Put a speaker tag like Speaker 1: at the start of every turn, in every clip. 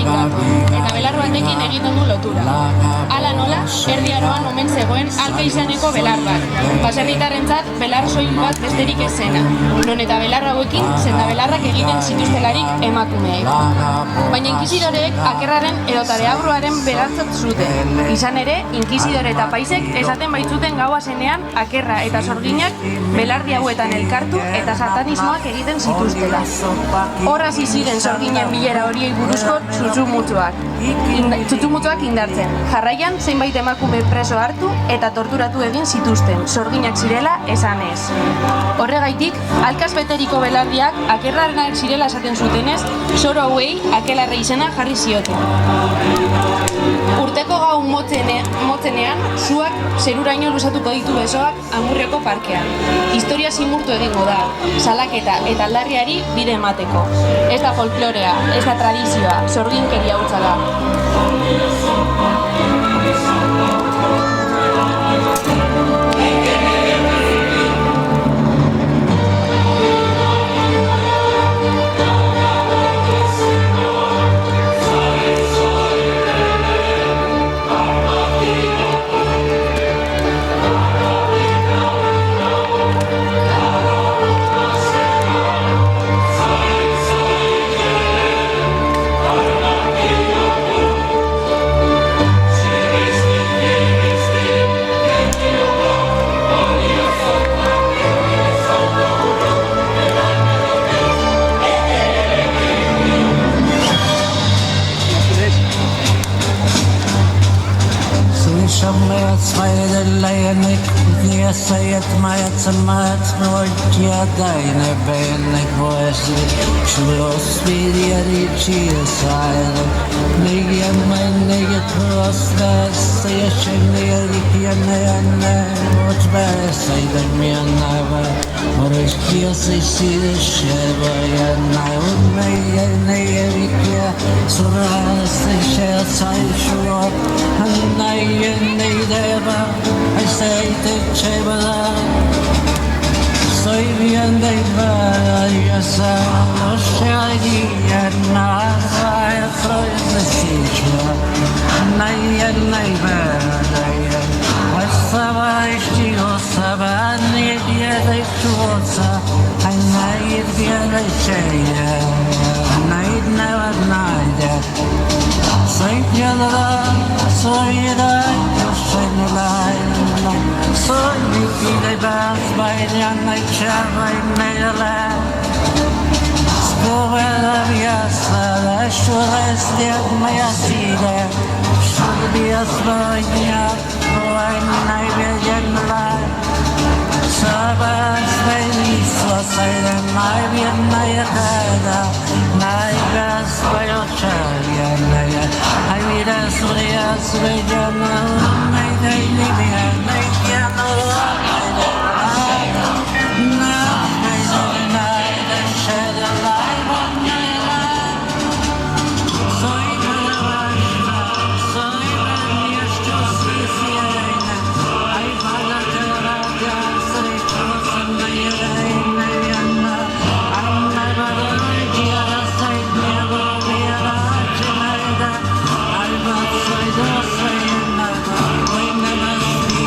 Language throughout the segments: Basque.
Speaker 1: finkatu, eta belar batekin egiten du lotura. Hala nola, erdi aroan omen zegoen alka izaneko belar bat. Baserritarrentzat belar soil bat besterik ez zena, non eta belar hauekin sendabelarrak egiten zituztelarik emakumeek. Baina inkisidorek akerraren edota deabruaren belartzat zuten. Izan ere, inkisidore eta paisek esaten baitzuten gaua zenean akerra eta sorginak belardi hauetan elkartu eta satanismoak egiten zituztela. Horra ziren sorginen bilera horiei buruzko txutxumutxoak indartzen. Jarraian, zeinbait emakume preso hartu eta torturatu egin zituzten, sorginak zirela esanez. Horregaitik, alkaz beteriko belardiak akerrarenak zirela esaten zutenez, soro hauei akelarre izena jarri zioten. Urteko gau motzenean, suak zeruraino luzatuko ditu besoak Amurrioko parkean. Historia zimurtu egingo da, salaketa eta aldarriari bide emateko. Ez da folklorea, ez da tradizioa, sorginkeria hutsa da.
Speaker 2: Säget mig att mörka deine Beine größe Schloss wie dir die Chiesheil Nige mein nige Trost Was jag känner henne Och vad säger mir näva Och ich hier sich sie schäber Och mig nige rikja Så rast ich sig schwab Nej, nej, det var I say det chebala Soy bien de vaya sa no shagia na ya froze sichla nay vaya Asaba ishtigo saba ne dia de tuosa ay nay dia de cheya nay nada Soy mi fille bas bailando y chava y negra Skova la viasa, la shures de moja sile Shurbi osvojnja, ovaj najvjeljenla Saba svejnisla, sajde najvjerna je kada Najga svoje očarjena je Aj mira svoja sveđana Najde i libija, najpjano Najde, najde, šede lajva najla Soj vrvašna, soj vrnješću svi sjajne Aj vala te raga, sreću sam da je rejne jedna Aj najbada najđera saj gnjevo vjera će najda Aj bad svoj do svojena, oj nema svi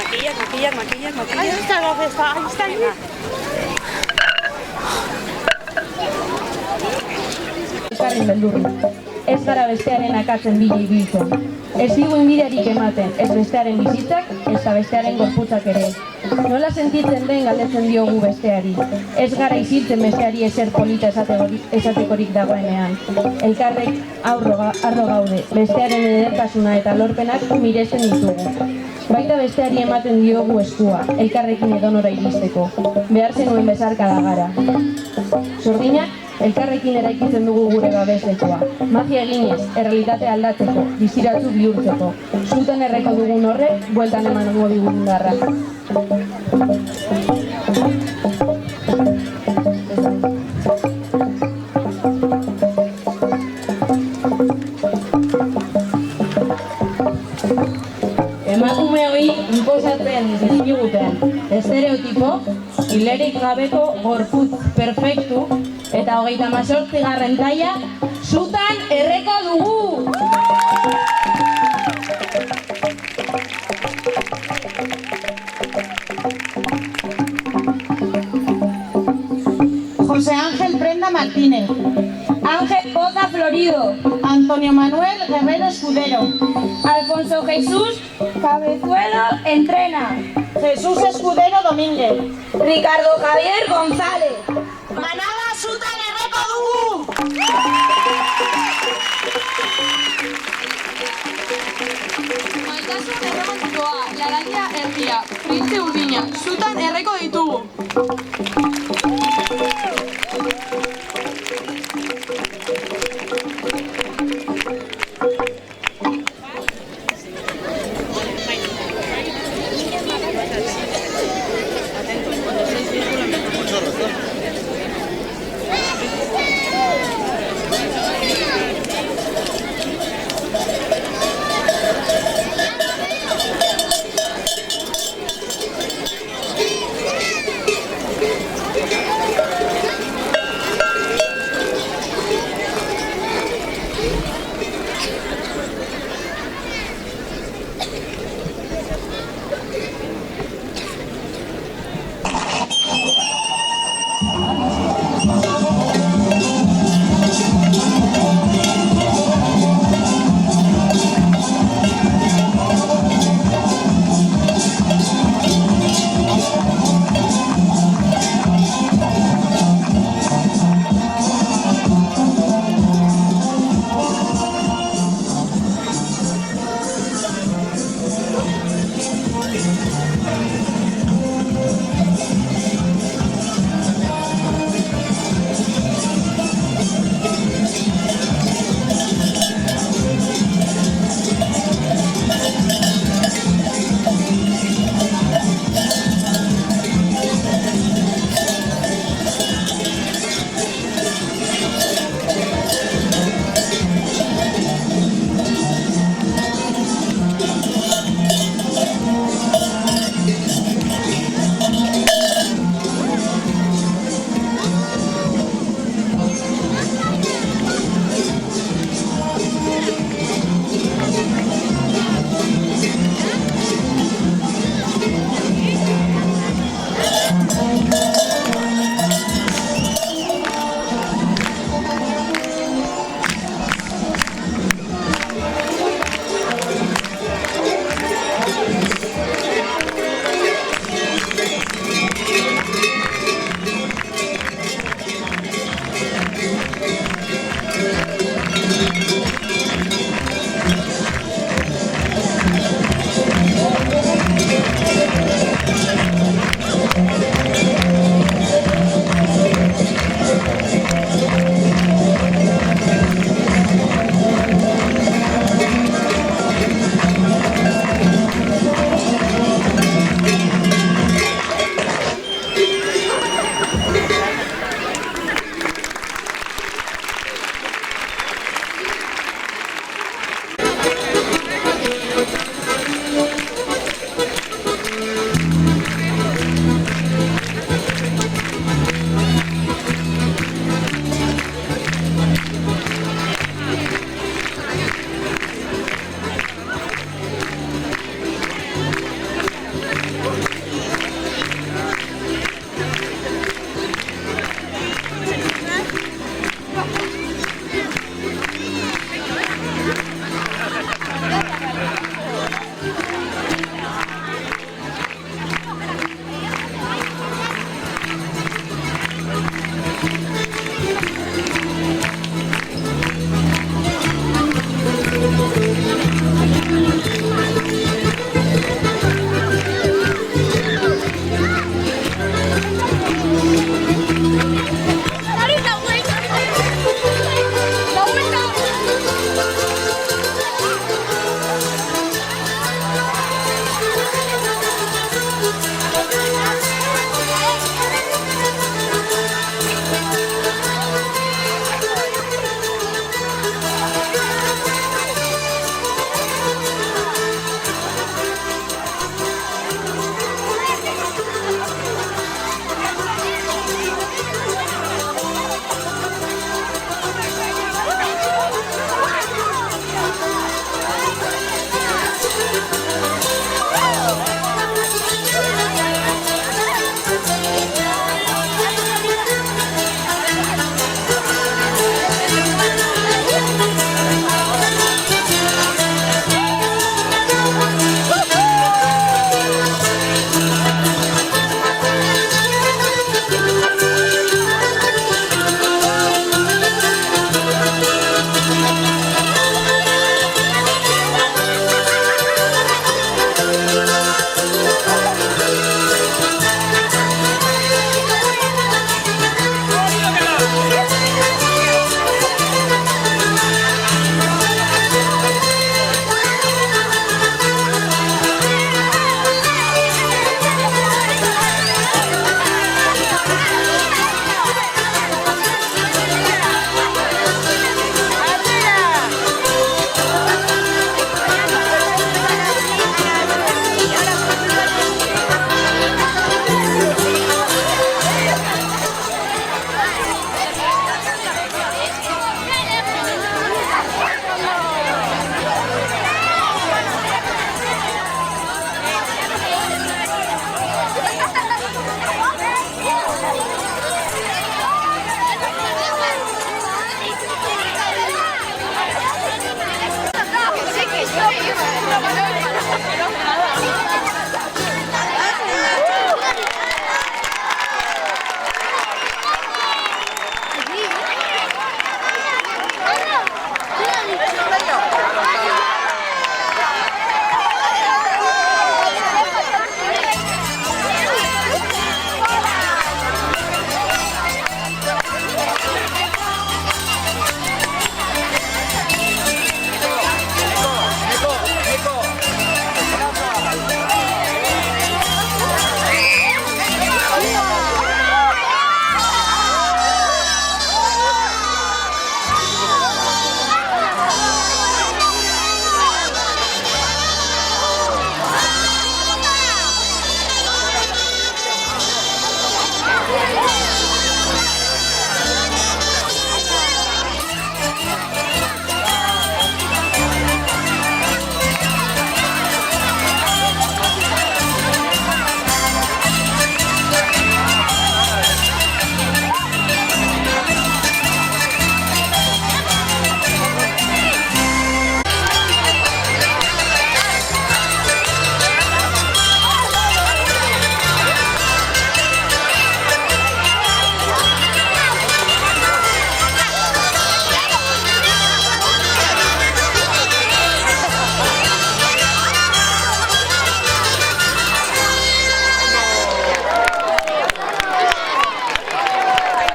Speaker 2: Maquillas. Ahí está la cesta, ahí está.
Speaker 1: Elkarren beldurri. Ez gara bestearen akatzen bila ibiltzen. Ez digu inbidearik ematen, ez bestearen bizitzak, ez da bestearen gorputzak ere. Nola sentitzen den galdetzen diogu besteari. Ez gara isiltzen besteari ezer polita esatekorik dagoenean. Elkarrek ardo gaude, bestearen edertasuna eta lorpenak miresten ditugu. Baita besteari ematen diogu eskua, elkarrekin edonora iristeko. Behar zenuen bezarkada gara. Sorginak, elkarrekin eraikitzen dugu gure babeslekua. Magia eginez, errealitatea aldatzeko, biziratzu bihurtzeko. Zuten erreko dugun horrek, bueltan eman dugu digun darra. Emakume hori inposatzen dizkiguten estereotipo, hilerik gabeko gorputz perfektu eta 38. taila zutan erreko dugu!
Speaker 3: José Ángel Prenda Martínez,
Speaker 1: Ángel Poza Florido,
Speaker 3: Antonio Manuel Guerrero Escudero,
Speaker 1: Alfonso Jesús Cabezuelo Entrena,
Speaker 3: Jesús Escudero Domínguez,
Speaker 1: Ricardo Javier González.
Speaker 3: Manada zutan erreko dugu!
Speaker 1: Maitasun erromantikoa, Laralia Erdia, Printze Urdina, zutan erreko ditugu.